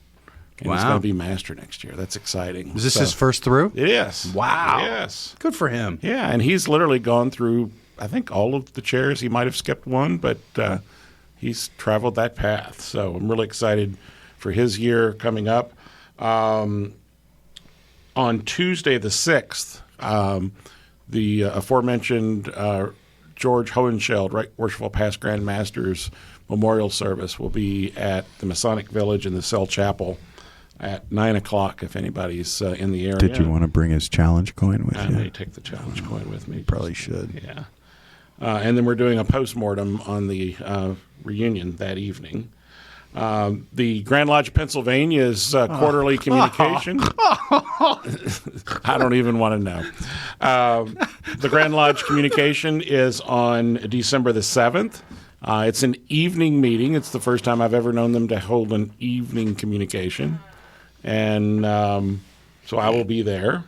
And he's going to be Master next year. That's exciting. Is this his first through? It is. Wow. Yes. Good for him. Yeah, and he's literally gone through, I think, all of the chairs. He might have skipped one, but he's traveled that path. So I'm really excited for his year coming up. On Tuesday the 6th, the aforementioned George Hohenscheld, Right Worshipful Past Grand Master's memorial service will be at the Masonic Village in the Cell Chapel at 9 o'clock if anybody's in the area. Did you want to bring his challenge coin with you? I may take the challenge coin with me. You probably should. Yeah. And then we're doing a postmortem on the reunion that evening. The Grand Lodge of Pennsylvania's quarterly communication. I don't even want to know. The Grand Lodge communication is on December the 7th. It's an evening meeting. It's the first time I've ever known them to hold an evening communication. And so I will be there.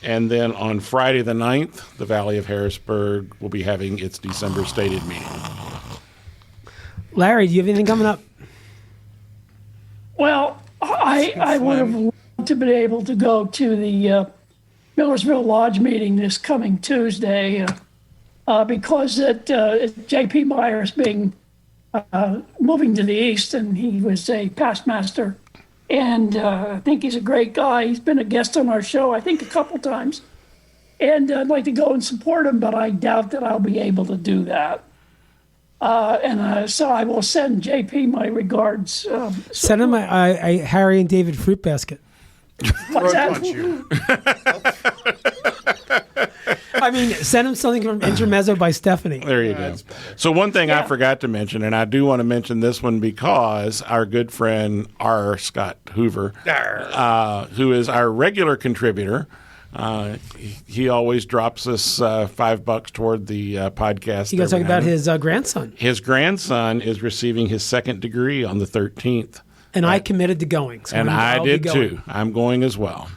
And then on Friday the 9th, the Valley of Harrisburg will be having its December stated meeting. Larry, do you have anything coming up? Well, I would have loved to be able to go to the Millersville Lodge meeting this coming Tuesday because J.P. Myers being moving to the east, and he was a past master. And I think he's a great guy. He's been a guest on our show, I think, a couple times. And I'd like to go and support him, but I doubt that I'll be able to do that. So I will send JP my regards. Send him a Harry and David fruit basket. What's that? I mean, send him something from Intermezzo by Stephanie. There you go. So one thing I forgot to mention, and I do want to mention this one because our good friend R. Scott Hoover, who is our regular contributor, he always drops us $5 toward the podcast. You guys talking about his grandson? His grandson is receiving his second degree on the 13th. And I committed to going. So and I did too. I'm going as well.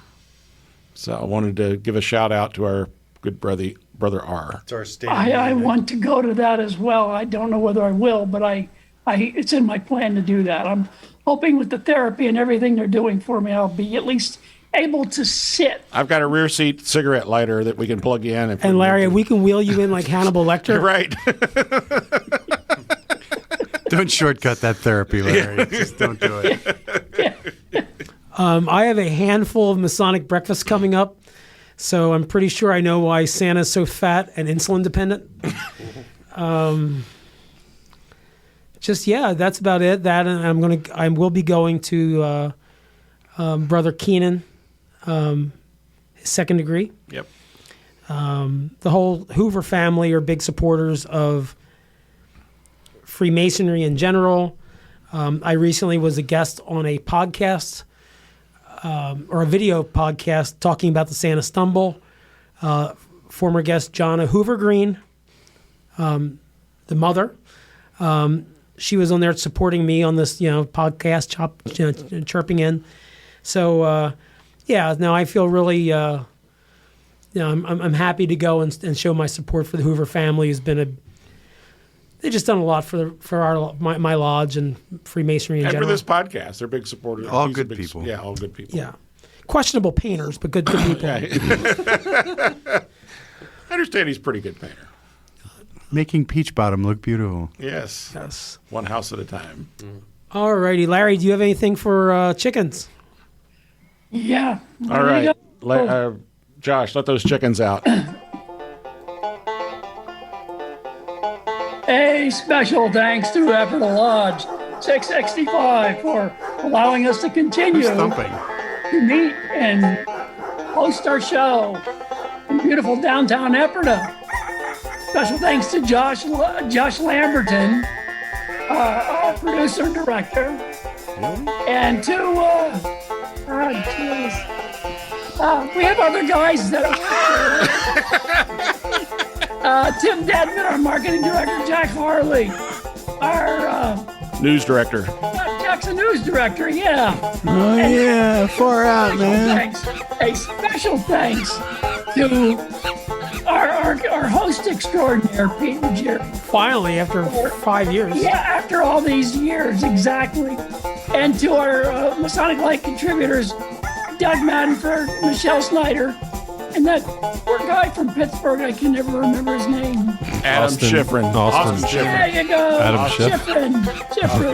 So I wanted to give a shout out to our good brother R. It's our state. I want to go to that as well. I don't know whether I will, but it's in my plan to do that. I'm hoping with the therapy and everything they're doing for me, I'll be at least able to sit. I've got a rear seat cigarette lighter that we can plug in. And Larry, we can wheel you in like Hannibal Lecter. Right. Don't shortcut that therapy, Larry. Yeah. Just don't do it. I have a handful of Masonic breakfasts coming up, so I'm pretty sure I know why Santa's so fat and insulin dependent. That's about it. That, and I will be going to Brother Keenan, his second degree. Yep. The whole Hoover family are big supporters of Freemasonry in general. I recently was a guest on a podcast or a video podcast talking about the Santa Stumble. Former guest Jonna Hoover Green, the mother, she was on there supporting me on this, podcast, chirping in. So, now I feel really, I'm happy to go and show my support for the Hoover family. They've just done a lot for my lodge and Freemasonry in general. And for this podcast, they're big supporters. All good people. Yeah, all good people. Yeah. Questionable painters, but good people. I understand he's a pretty good painter. Making Peach Bottom look beautiful. Yes. One house at a time. All righty. Larry, do you have anything for chickens? Yeah. All right. Josh, let those chickens out. A special thanks to Effort Lodge 665 for allowing us to continue to meet and host our show in beautiful downtown Ephrata. Special thanks to Josh Lamberton, our producer and director, and to we have other guys that are Tim Dedman, our marketing director, Jack Harley, our news director. Jack's a news director, yeah. Oh, and far out, man. A special thanks to our host extraordinaire, Pete and Jerry. Finally, after 5 years. Yeah, after all these years, exactly. And to our Masonic Light contributors, Doug Maddenford, Michelle Snyder, and that poor guy from Pittsburgh, I can never remember his name. Adam Schifrin. Austin Schifrin. There you go. Adam Schifrin.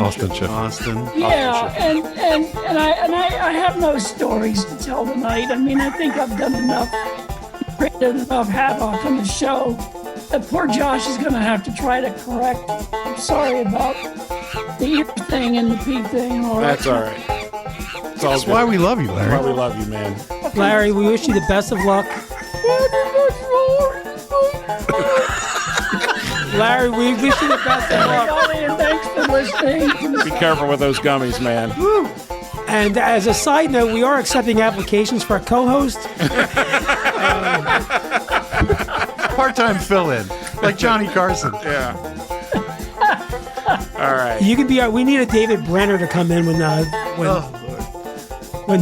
Austin Schifrin. Austin. Yeah, and I have no stories to tell tonight. I mean, I think I've done enough, created enough havoc on the show that poor Josh is going to have to try to correct. I'm sorry about the ear thing and the pee thing and all That's that. all right. That's why we love you, Larry. That's why we love you, man. Larry, we wish you the best of luck. Larry, we wish you the best of luck. And thanks for listening. Be careful with those gummies, man. And as a side note, we are accepting applications for a co-host. Part-time fill-in, like Johnny Carson. Yeah. All right. You can be our. We need a David Brenner to come in when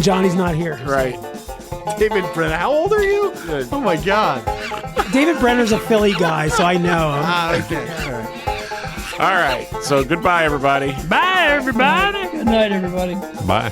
Johnny's not here. Right. David Brenner, how old are you? Good. Oh my God. David Brenner's a Philly guy, so I know him. Okay. All right. All right. So goodbye, everybody. Bye, everybody. Good night, everybody. Bye.